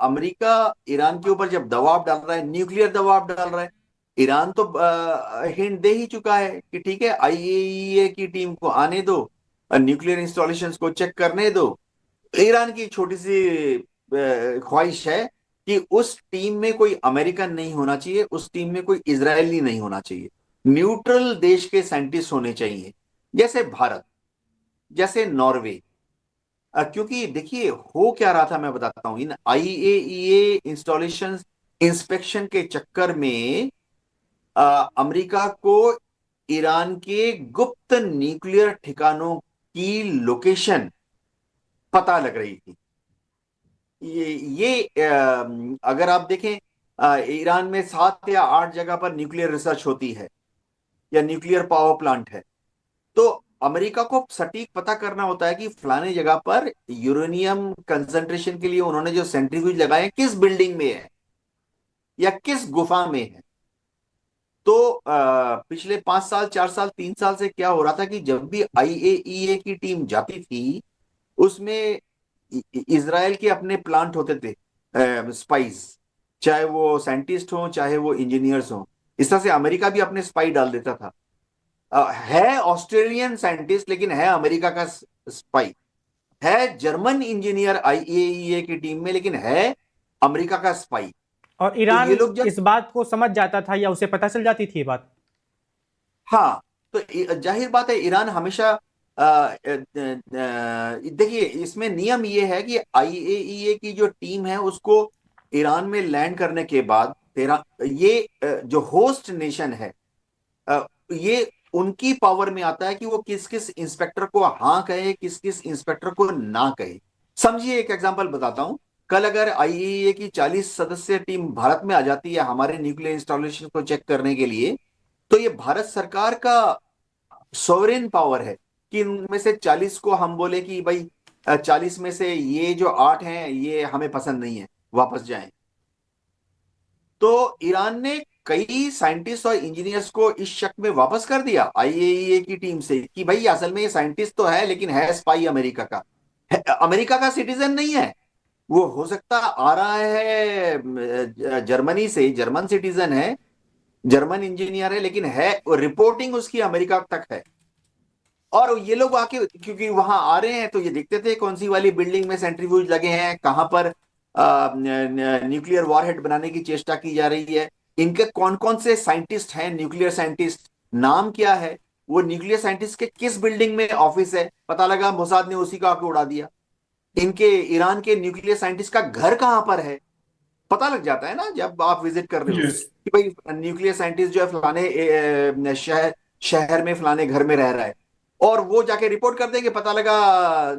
America Iran के ऊपर जब दबाव डाल रहा है, न्यूक्लियर दबाव डाल रहा है, ईरान तो हिंट दे ही चुका है कि ठीक है, आईएईए की टीम को आने दो, न्यूक्लियर इंस्टॉलेशंस को चेक करने दो। ईरान की छोटी सी ख्वाहिश है कि उस टीम में कोई अमेरिकन नहीं होना चाहिए, उस टीम में कोई इजरायली नहीं होना चाहिए, न्यूट्रल देश के साइंटिस्ट होने चाहिए, जैसे भारत, जैसे नॉर्वे। क्योंकि देखिए हो क्या रहा था मैं बताता हूं, इन आईएईए इंस्टॉलेशन इंस्पेक्शन के चक्कर में अ, अमेरिका को ईरान के गुप्त न्यूक्लियर ठिकानों की लोकेशन पता लग रही थी। अगर आप देखें, ईरान में 7 या 8 जगह पर न्यूक्लियर रिसर्च होती है या न्यूक्लियर पावर प्लांट है। तो अमेरिका को सटीक पता करना होता है कि फलाने जगह पर यूरेनियम कंसंट्रेशन के लिए उन्होंने जो सेंट्रीफ्यूज लगाए हैं, किस बिल्डिंग में है या किस गुफा में है। तो पिछले 5 साल, 4 साल, 3 साल से क्या हो रहा था कि जब भी आईएईए की टीम जाती थी, उसमें इजराइल के अपने प्लांट होते थे, स्पाइस, चाहे वो साइंटिस्ट हो चाहे वो इंजीनियर्स हो। इस तरह से अमेरिका भी अपने स्पाई डाल देता था। है ऑस्ट्रेलियन साइंटिस्ट लेकिन है अमेरिका का स्पाई, है जर्मन इंजीनियर आईएईए की टीम में लेकिन है अमेरिका का स्पाई। और तो ये ईरान लोग जब, इस बात को समझ जाता था या उसे पता चल जाती थी ये बात? हाँ, तो जाहिर बात है ईरान हमेशा देखिए इसमें नियम ये है कि आईएईए की जो टीम है उसको ईरान में लैंड करने के बाद तेरा ये जो होस्ट नेशन है, ये उनकी पावर में आता है कि वो किस किस इंस्पेक्टर को हाँ कहे, किस किस इंस्पेक्टर को ना कहे। समझिए एक एग्जांपल बताता हूं। कल अगर आईएईए की 40 सदस्य टीम भारत में आ जाती है हमारे न्यूक्लियर इंस्टॉलेशन को चेक करने के लिए, तो ये भारत सरकार का सोवरेन पावर है कि इनमें से 40 को हम बोले कि भाई 40 में से ये जो 8 हैं ये हमें पसंद नहीं है, वापस जाएं। तो ईरान ने कई साइंटिस्ट और इंजीनियर्स को इस शक में वापस कर दिया आईएईए की टीम से कि भाई असल में ये साइंटिस्ट तो है लेकिन है स्पाई अमेरिका का, अमेरिका का सिटीजन नहीं है। वो हो सकता आ रहा है जर्मनी से, जर्मन सिटीजन है, जर्मन इंजीनियर है, लेकिन है रिपोर्टिंग उसकी अमेरिका तक है। और ये लोग आके क्योंकि वहां आ रहे हैं तो ये देखते थे कौन सी वाली बिल्डिंग में सेंट्रीफ्यूज लगे हैं, कहां पर न्यूक्लियर वॉरहेड बनाने की चेष्टा की जा रही है, इनके कौन कौन से साइंटिस्ट हैं, न्यूक्लियर साइंटिस्ट नाम क्या है, वो न्यूक्लियर साइंटिस्ट के किस बिल्डिंग में ऑफिस है, पता लगा मोसाद ने उसी का आके उड़ा दिया। इनके ईरान के न्यूक्लियर साइंटिस्ट का घर कहां पर है, पता लग जाता है ना जब आप विजिट कर रहे हो यस। कि भाई न्यूक्लियर साइंटिस्ट जो है फलाने शहर शहर में फलाने घर में रह रहा है। और वो जाके रिपोर्ट कर देंगे, पता लगा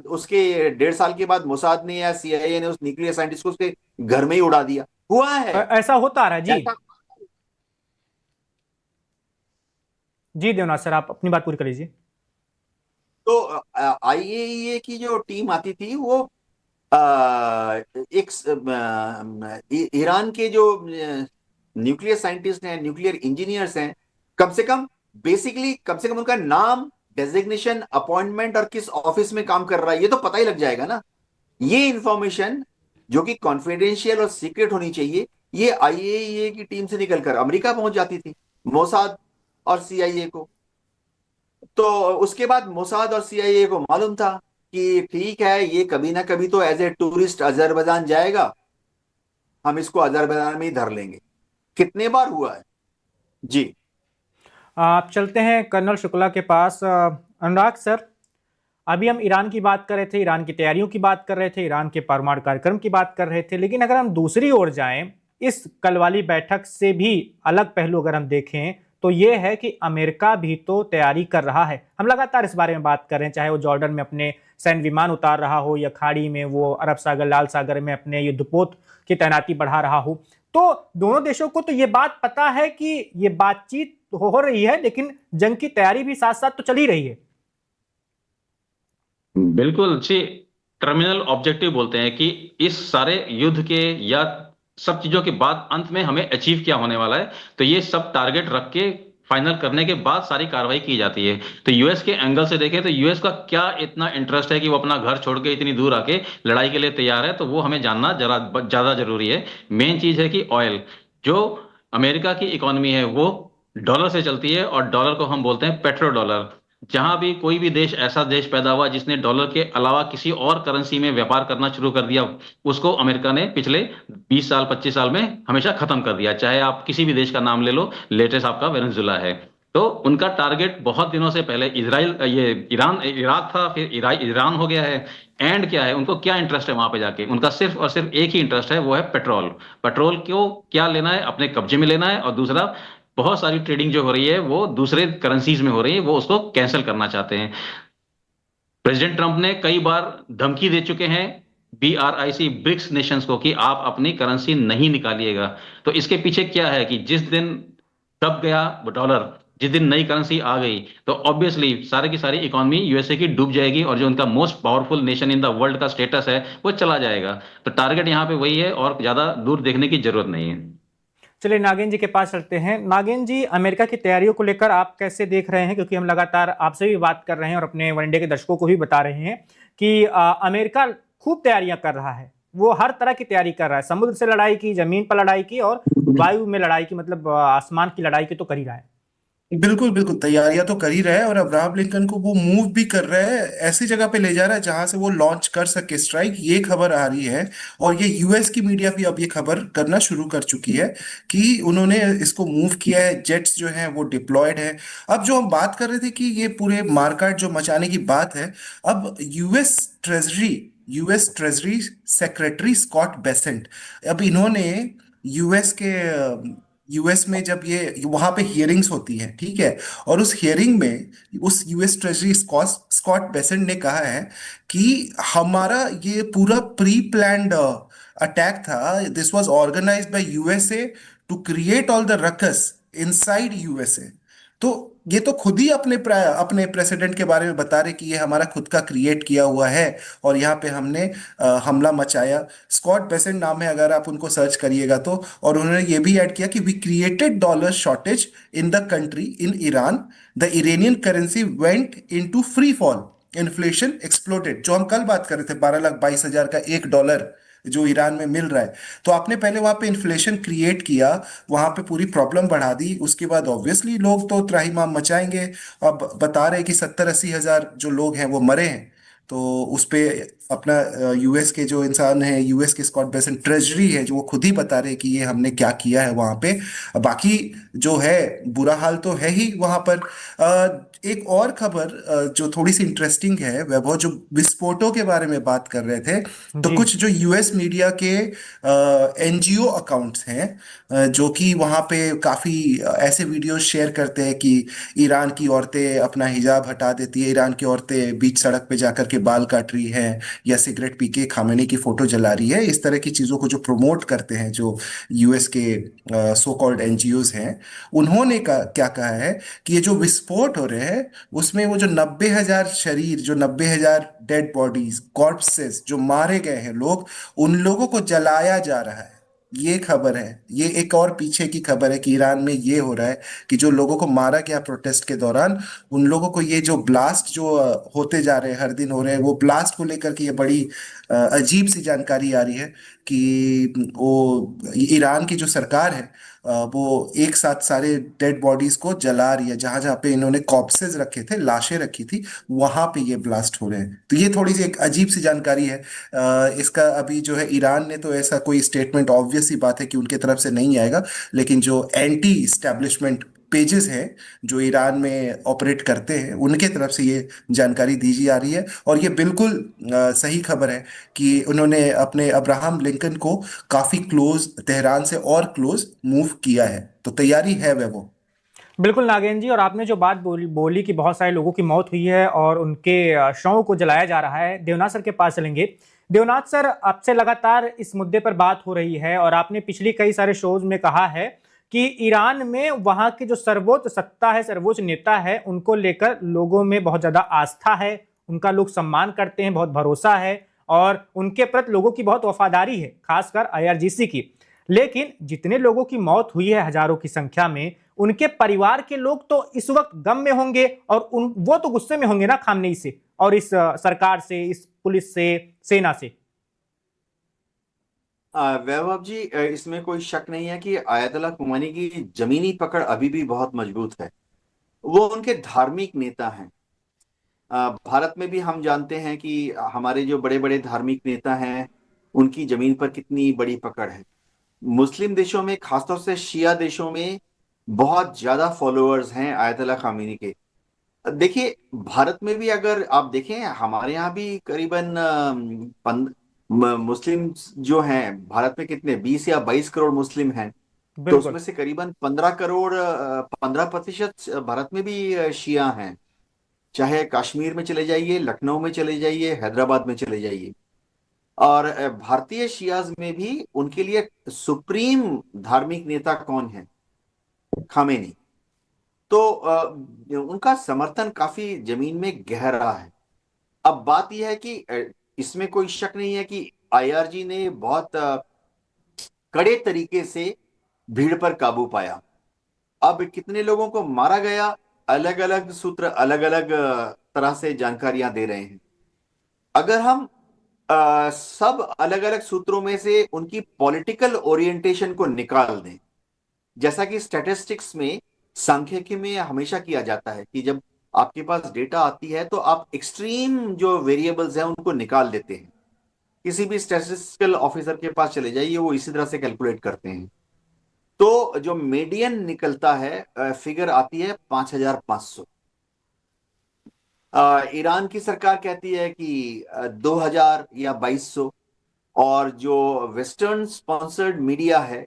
उसके 1.5 साल के बाद मोसाद ने या सीआईए ने उस न्यूक्लियर साइंटिस्ट को उसके घर में ही उड़ा दिया। हुआ है ऐसा होता आ रहा है जी। ऐसा। जी देवनाथ सर, आप अपनी बात पूरी कर लीजिए। तो आईएईए की जो टीम आती थी वो एक ईरान के जो न्यूक्लियर साइंटिस्ट हैं, न्यूक्लियर इंजीनियर्स हैं, कम से कम बेसिकली कम से कम उनका नाम, डेजिग्नेशन, अपॉइंटमेंट और किस ऑफिस में काम कर रहा है ये तो पता ही लग जाएगा ना। ये इंफॉर्मेशन जो कि कॉन्फिडेंशियल और सीक्रेट होनी चाहिए, ये आईएईए की टीम से निकलकर अमेरिका पहुंच जाती थी, मोसाद और सीआईए को। तो उसके बाद मोसाद और सीआईए को मालूम था कि ठीक है ये कभी ना कभी तो एज ए टूरिस्ट अजरबैजान जाएगा, हम इसको अजरबैजान में ही धर लेंगे। कितने बार हुआ है जी। आप चलते हैं कर्नल शुक्ला के पास। अनुराग सर, अभी हम ईरान की बात कर रहे थे, ईरान की तैयारियों की बात कर रहे थे, ईरान के परमाणु कार्यक्रम की बात कर रहे थे, लेकिन अगर हम दूसरी ओर जाएं, इस कल वाली बैठक से भी अलग पहलू अगर हम देखें तो यह है कि अमेरिका भी तो तैयारी कर रहा है। हम लगातार इस बारे में बात कर रहे हैं, चाहे वो जॉर्डन में अपने सैन्य विमान उतार रहा हो या खाड़ी में वो अरब सागर, लाल सागर में अपने युद्धपोत की तैनाती बढ़ा रहा हो। तो दोनों देशों को तो ये बात पता है कि ये बातचीत हो रही है, लेकिन जंग की तैयारी भी साथ साथ तो चल ही रही है। बिल्कुल जी। टर्मिनल ऑब्जेक्टिव बोलते हैं कि इस सारे युद्ध के या सब चीजों के बाद अंत में हमें अचीव क्या होने वाला है, तो ये सब टारगेट रख के फाइनल करने के बाद सारी कार्रवाई की जाती है। तो यूएस के एंगल से देखें तो यूएस का क्या इतना इंटरेस्ट है कि वो अपना घर छोड़ के इतनी दूर आके लड़ाई के लिए तैयार है, तो वो हमें जानना जरा ज्यादा जरूरी है। मेन चीज है कि ऑयल, जो अमेरिका की इकोनॉमी है वो डॉलर से चलती है, और डॉलर को हम बोलते हैं पेट्रो डॉलर। जहां भी कोई भी देश, ऐसा देश पैदा हुआ जिसने डॉलर के अलावा किसी और करेंसी में व्यापार करना शुरू कर दिया, उसको अमेरिका ने पिछले 20 साल 25 साल में हमेशा खत्म कर दिया। चाहे आप किसी भी देश का नाम ले लो, लेटेस्ट आपका वेनेजुला है। तो उनका टारगेट बहुत दिनों से पहले इजराइल, ये ईरान, इराक था, फिर ईरान हो गया है। एंड क्या है, उनको क्या इंटरेस्ट है वहां पे जाके? उनका सिर्फ और सिर्फ एक ही इंटरेस्ट है, वो है पेट्रोल। पेट्रोल को क्या लेना है, अपने कब्जे में लेना है, और दूसरा, बहुत सारी ट्रेडिंग जो हो रही है वो दूसरे करेंसीज में हो रही है, वो उसको कैंसिल करना चाहते हैं। प्रेसिडेंट ट्रंप ने कई बार धमकी दे चुके हैं BRIC, ब्रिक्स नेशंस को, कि आप अपनी करेंसी नहीं निकालिएगा। तो इसके पीछे क्या है कि जिस दिन दब गया वो डॉलर, जिस दिन नई करेंसी आ गई, तो ऑब्वियसली सारी की सारी इकोनॉमी यूएसए की डूब जाएगी, और जो उनका most powerful nation in the world का स्टेटस है वो चला जाएगा। तो टारगेट यहाँ पे वही है, और ज्यादा दूर देखने की जरूरत नहीं है। चलिए नागेंद्र जी के पास चलते हैं। नागेंद्र जी, अमेरिका की तैयारियों को लेकर आप कैसे देख रहे हैं, क्योंकि हम लगातार आपसे भी बात कर रहे हैं और अपने वनडे के दर्शकों को भी बता रहे हैं कि अमेरिका खूब तैयारियां कर रहा है। वो हर तरह की तैयारी कर रहा है, समुद्र से लड़ाई की, जमीन पर लड़ाई की, और वायु में लड़ाई की, मतलब आसमान की लड़ाई की तो कर ही रहा है। बिल्कुल बिल्कुल, तैयारियां तो कर ही रहा है। और अब्राहम लिंकन को वो मूव भी कर रहा है, ऐसी जगह पे ले जा रहा है जहां से वो लॉन्च कर सके स्ट्राइक, ये खबर आ रही है। और ये यूएस की मीडिया भी अब ये खबर करना शुरू कर चुकी है कि उन्होंने इसको मूव किया है, जेट्स जो हैं वो डिप्लॉयड है। अब जो हम बात कर रहे थे कि ये पूरे मारकाट जो मचाने की बात है, अब US treasury secretary Scott Bessent, अब इन्होंने यूएस के यूएस में जब ये वहां पे हियरिंग्स होती है, ठीक है, और उस हियरिंग में उस US treasury Scott Scott Bessent ने कहा है कि हमारा ये पूरा प्री प्लान्ड अटैक था, this was organised by USA to create all the ruckus inside USA. तो ये तो खुद ही अपने प्रेसिडेंट के बारे में बता रहे कि ये हमारा खुद का क्रिएट किया हुआ है, और यहाँ पे हमने हमला मचाया। स्कॉट बेसेंट नाम है, अगर आप उनको सर्च करिएगा तो। और उन्होंने ये भी ऐड किया कि we created dollar shortage in the country, in Iran, the Iranian currency went into free fall, inflation exploded. जो हम कल बात कर रहे थे, 12,22,000 का $1 जो ईरान में मिल रहा है। तो आपने पहले वहां पे इन्फ्लेशन क्रिएट किया, वहां पे पूरी प्रॉब्लम बढ़ा दी, उसके बाद ऑब्वियसली लोग तो त्राहिमाम मचाएंगे। अब बता रहे हैं कि 70-80 हजार जो लोग हैं वो मरे हैं। तो उस पे अपना यूएस के जो इंसान है, यूएस के स्कॉट बेसेंट ट्रेजरी है, जो वो खुद ही बता रहे हैं कि ये हमने क्या किया है वहां पे। बाकी जो है बुरा हाल तो है ही वहां पर। एक और खबर जो थोड़ी सी इंटरेस्टिंग है, वैभव, जो विस्फोटों के बारे में बात कर रहे थे, तो जी। कुछ जो यूएस मीडिया के एनजीओ अकाउंट्स हैं, जो कि वहाँ पे काफ़ी ऐसे वीडियोस शेयर करते हैं कि ईरान की औरतें अपना हिजाब हटा देती है, ईरान की औरतें बीच सड़क पे जाकर के बाल काट रही हैं, या सिगरेट पी के खामेनी की फोटो जला रही है। इस तरह की चीज़ों को जो प्रमोट करते हैं जो यूएस के सो कॉल्ड एनजीओज हैं, उन्होंने क्या कहा है कि ये जो विस्फोट हो रहे हैं उसमें वो जो 90,000 शरीर, जो 90,000 डेड बॉडीज, कॉर्पसेस, जो मारे गए हैं लोग, उन लोगों को जलाया जा रहा है। ये खबर है। ये एक और पीछे की खबर है कि ईरान में ये हो रहा है कि जो लोगों को मारा गया प्रोटेस्ट के दौरान, उन लोगों को ये जो ब्लास्ट जो होते जा रहे हैं, हर दिन हो रहे हैं, वो ब्लास्ट को लेकर के ये बड़ी अजीब सी जानकारी आ रही है कि वो ईरान की जो सरकार है, वो एक साथ सारे डेड बॉडीज को जला रही है। जहां जहां पे इन्होंने कॉप्सेज रखे थे, लाशें रखी थी, वहां पे ये ब्लास्ट हो रहे हैं। तो ये थोड़ी सी एक अजीब सी जानकारी है। इसका अभी जो है, ईरान ने तो ऐसा कोई स्टेटमेंट, ऑब्वियस सी बात है कि उनके तरफ से नहीं आएगा, लेकिन जो एंटी स्टैब्लिशमेंट पेजेस हैं जो ईरान में ऑपरेट करते हैं, उनके तरफ से ये जानकारी दी जा रही है। और ये बिल्कुल सही खबर है कि उन्होंने अपने अब्राहम लिंकन को काफी क्लोज, तेहरान से और क्लोज मूव किया है। तो तैयारी है वह वो। बिल्कुल नागेंद्र जी, और आपने जो बात बोली कि बहुत सारे लोगों की मौत हुई है और उनके शवों को जलाया जा रहा है, देवनाथ सर के पास चलेंगे। देवनाथ सर, आपसे लगातार इस मुद्दे पर बात हो रही है और आपने पिछली कई सारे शोज में कहा है कि ईरान में वहां की जो सर्वोच्च सत्ता है, सर्वोच्च नेता है, उनको लेकर लोगों में बहुत ज्यादा आस्था है, उनका लोग सम्मान करते हैं, बहुत भरोसा है, और उनके प्रति लोगों की बहुत वफादारी है, खासकर IRGC की। लेकिन जितने लोगों की मौत हुई है हजारों की संख्या में, उनके परिवार के लोग तो इस वक्त गम में होंगे, और वो तो गुस्से में होंगे ना खामनेई से और इस सरकार से, इस पुलिस से, सेना से। वैभव जी, इसमें कोई शक नहीं है कि आयतुल्लाह खुमैनी की जमीनी पकड़ अभी भी बहुत मजबूत है। वो उनके धार्मिक नेता हैं। भारत में भी हम जानते हैं कि हमारे जो बड़े बड़े धार्मिक नेता हैं उनकी जमीन पर कितनी बड़ी पकड़ है। मुस्लिम देशों में, खासतौर से शिया देशों में बहुत ज्यादा फॉलोअर्स हैं आयतुल्लाह खामेनी के। देखिए, भारत में भी अगर आप देखें, हमारे यहाँ भी करीबन मुस्लिम जो हैं भारत में कितने 20 या 22 करोड़ मुस्लिम हैं। तो बिल्कुल। उसमें से करीबन 15 करोड़, 15% भारत में भी शिया हैं। चाहे कश्मीर में चले जाइए, लखनऊ में चले जाइए, हैदराबाद में चले जाइए। और भारतीय शियाज में भी उनके लिए सुप्रीम धार्मिक नेता कौन है? खामेनी। तो उनका समर्थन काफी जमीन में गहरा है। अब बात यह है कि इसमें कोई शक नहीं है कि आईआरजी ने बहुत कड़े तरीके से भीड़ पर काबू पाया। अब कितने लोगों को मारा गया, अलग अलग सूत्र अलग अलग तरह से जानकारियां दे रहे हैं। अगर हम सब अलग अलग सूत्रों में से उनकी पॉलिटिकल ओरिएंटेशन को निकाल दें, जैसा कि स्टैटिस्टिक्स में, सांख्यिकी में हमेशा किया जाता है कि जब आपके पास डेटा आती है तो आप एक्सट्रीम जो वेरिएबल्स हैं उनको निकाल देते हैं। किसी भी स्टैटिस्टिकल ऑफिसर के पास चले जाइए, वो इसी तरह से कैलकुलेट करते हैं। तो जो मीडियन निकलता है, फिगर आती है 5,500। ईरान की सरकार कहती है कि 2,000 या 2,200। और जो वेस्टर्न स्पॉन्सर्ड मीडिया है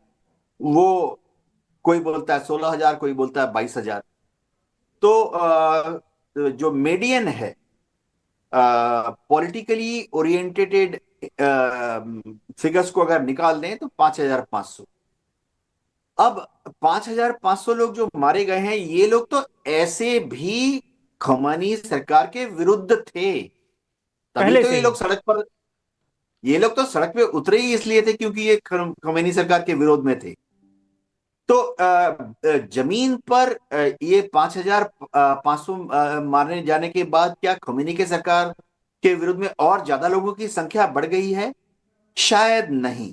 वो, कोई बोलता है 16,000, कोई बोलता है 22,000। तो जो मीडियन है, पॉलिटिकली ओरिएंटेड फिगर्स को अगर निकाल दें तो 5,500। अब 5,500 लोग जो मारे गए हैं, ये लोग तो ऐसे भी खमानी सरकार के विरुद्ध थे। तभी पहले तो से ही। ये लोग तो सड़क पे उतरे ही इसलिए थे क्योंकि ये खमेनी सरकार के विरोध में थे। तो जमीन पर ये 5,500 मारने जाने के बाद क्या खमेनी के सरकार के विरुद्ध में और ज्यादा लोगों की संख्या बढ़ गई है? शायद नहीं।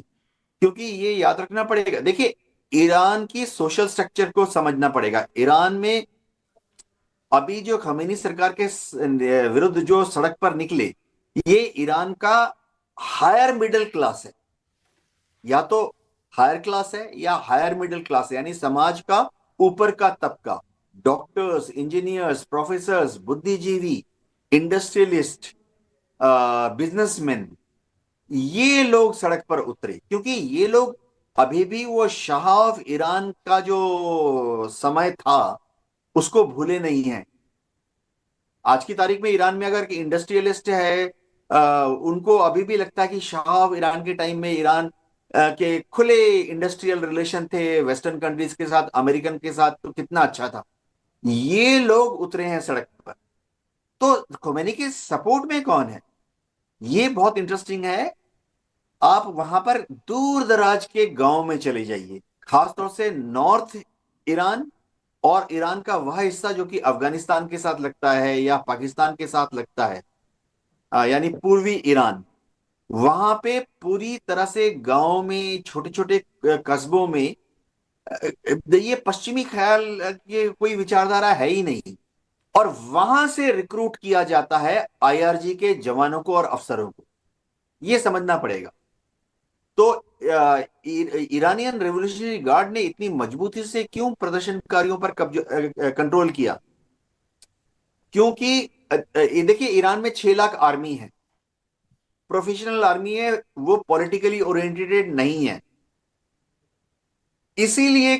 क्योंकि ये याद रखना पड़ेगा, देखिए, ईरान की सोशल स्ट्रक्चर को समझना पड़ेगा। ईरान में अभी जो खमेनी सरकार के विरुद्ध जो सड़क पर निकले, ये ईरान का हायर मिडिल क्लास है। या तो हायर क्लास है या हायर मिडिल क्लास है, यानी समाज का ऊपर का तबका। डॉक्टर्स, इंजीनियर्स, प्रोफेसर्स, बुद्धिजीवी, इंडस्ट्रियलिस्ट, बिजनेसमैन, ये लोग सड़क पर उतरे क्योंकि ये लोग अभी भी वो शाह ऑफ ईरान का जो समय था उसको भूले नहीं है। आज की तारीख में ईरान में अगर इंडस्ट्रियलिस्ट है, उनको अभी भी लगता है कि शाह ऑफ ईरान के टाइम में ईरान के खुले इंडस्ट्रियल रिलेशन थे वेस्टर्न कंट्रीज के साथ, अमेरिकन के साथ, तो कितना अच्छा था। ये लोग उतरे हैं सड़क पर। तो खोमेनी के सपोर्ट में कौन है, ये बहुत इंटरेस्टिंग है। आप वहां पर दूर दराज के गांव में चले जाइए, खासतौर से नॉर्थ ईरान और ईरान का वह हिस्सा जो कि अफगानिस्तान के साथ लगता है या पाकिस्तान के साथ लगता है, यानी पूर्वी ईरान। वहां पे पूरी तरह से गांव में, छोटे छोटे कस्बों में ये पश्चिमी ख्याल की कोई विचारधारा है ही नहीं। और वहां से रिक्रूट किया जाता है आईआरजी के जवानों को और अफसरों को। ये समझना पड़ेगा। तो ईरानियन रेवोल्यूशनरी गार्ड ने इतनी मजबूती से क्यों प्रदर्शनकारियों पर कब्जा कंट्रोल किया? क्योंकि देखिए, ईरान में 6 लाख आर्मी है, प्रोफेशनल आर्मी है, वो पॉलिटिकली ओरिएंटेड नहीं है। इसीलिए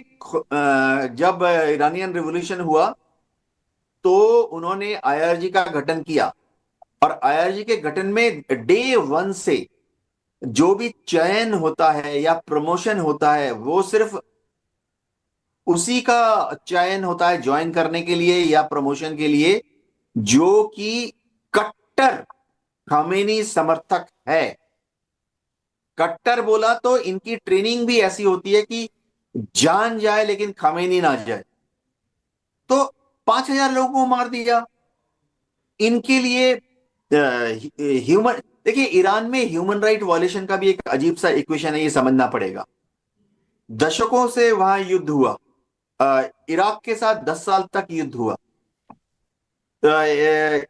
जब ईरानियन रिवॉल्यूशन हुआ तो उन्होंने आईआरजी का गठन किया। और आईआरजी के गठन में डे वन से जो भी चयन होता है या प्रमोशन होता है, वो सिर्फ उसी का चयन होता है ज्वाइन करने के लिए या प्रमोशन के लिए जो कि कट्टर खामेनी समर्थक है। कट्टर बोला तो इनकी ट्रेनिंग भी ऐसी होती है कि जान जाए लेकिन खामेनी ना जाए। तो 5,000 लोगों को मार दिया। इनके लिए ह्यूमन, देखिए ईरान में ह्यूमन राइट वायलेशन का भी एक अजीब सा इक्वेशन है, ये समझना पड़ेगा। दशकों से वहां युद्ध हुआ, इराक के साथ 10 साल तक युद्ध हुआ।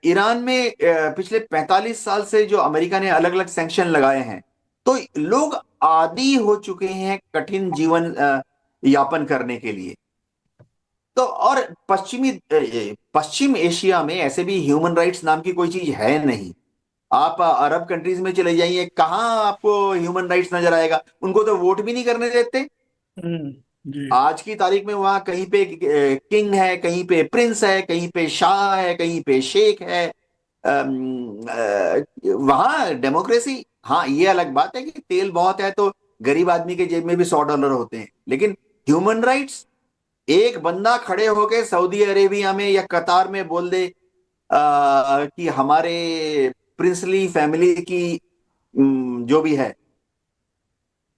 ईरान में पिछले 45 साल से जो अमेरिका ने अलग अलग सैंक्शन लगाए हैं, तो लोग आदी हो चुके हैं कठिन जीवन यापन करने के लिए। तो और पश्चिम एशिया में ऐसे भी ह्यूमन राइट्स नाम की कोई चीज है नहीं। आप अरब कंट्रीज में चले जाइए, कहां आपको ह्यूमन राइट्स नजर आएगा? उनको तो वोट भी नहीं करने देते। जी। आज की तारीख में वहां कहीं पे किंग है, कहीं पे प्रिंस है, कहीं पे शाह है, कहीं पे शेख है। वहां डेमोक्रेसी, हाँ ये अलग बात है कि तेल बहुत है तो गरीब आदमी के जेब में भी $100 होते हैं, लेकिन ह्यूमन राइट्स, एक बंदा खड़े होके सऊदी अरेबिया में या कतार में बोल दे कि हमारे प्रिंसली फैमिली की जो भी है,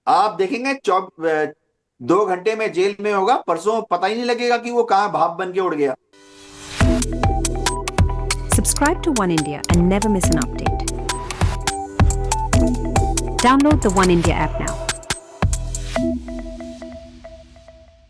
आप देखेंगे 2 घंटे में जेल में होगा, परसों पता ही नहीं लगेगा कि वो कहां भाप बन के उड़ गया। Subscribe to One India and never miss an update. Download the One India app now.